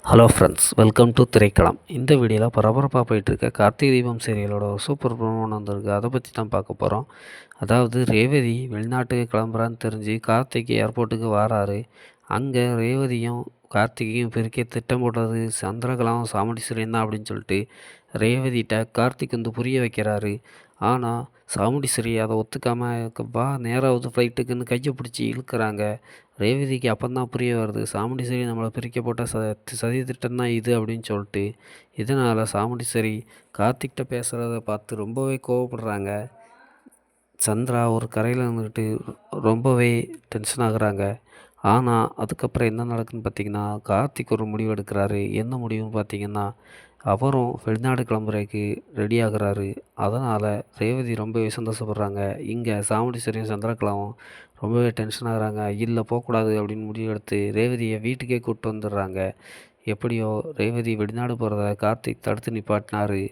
Hello friends, welcome to Thiraikkalam. இந்த வீடியோவில் பரபரப்பாக போயிட்டுருக்க கார்த்திகை தீபம் சீரியலோட சூப்பர் ப்ரோமோன்னு வந்திருக்கு. அதை பற்றி தான் பார்க்க போகிறோம். அதாவது ரேவதி வெளிநாட்டுக்கு கிளம்புறான்னு தெரிஞ்சு கார்த்திக் ஏர்போர்ட்டுக்கு வராரு. அங்கே ரேவதியும் கார்த்திகையும் பிரிக்க திட்டம் போடுறது சந்திரகலாவும் சாமுண்டீஸ்வரியும் தான் அப்படின்னு சொல்லிட்டு ரேவதிகிட்ட கார்த்திக் வந்து புரிய வைக்கிறாரு. ஆனால் சாமுண்டீஸ்வரி அதை ஒத்துக்காமல் வா நேராவது ஃப்ளைட்டுக்குன்னு கையை பிடிச்சி இழுக்கிறாங்க. ரேவதிக்கு அப்போந்தான் புரிய வருது, சாமுண்டீஸ்வரி நம்மளை பிரிக்க போட்ட சதி திட்டம் தான் இது அப்படின்னு சொல்லிட்டு. இதனால் சாமுண்டீஸ்வரி கார்த்திக்கிட்ட பேசுகிறத பார்த்து ரொம்பவே கோவப்படுறாங்க. சந்திரா ஒரு கரையில் இருந்துக்கிட்டு ரொம்பவே டென்ஷன் ஆகுறாங்க. ஆனால் அதுக்கப்புறம் என்ன நடக்குதுன்னு பார்த்தீங்கன்னா, கார்த்திக் ஒரு முடிவு எடுக்கிறாரு. என்ன முடிவுன்னு பார்த்தீங்கன்னா, அவரும் வெளிநாடு கிளம்புறதுக்கு ரெடி ஆகுறாரு. அதனால் ரேவதி ரொம்பவே சந்தோஷப்படுறாங்க. இங்கே சாமுண்டீஸ்வரியும் சந்திரகலாவும் ரொம்பவே டென்ஷன் ஆகுறாங்க. இல்லை போகக்கூடாது அப்படின்னு முடிவு எடுத்து ரேவதியை வீட்டுக்கே கூப்பிட்டு வந்துடுறாங்க. எப்படியோ ரேவதி வெளிநாடு போகிறத கார்த்திக் தடுத்து நிப்பாட்டினாரு.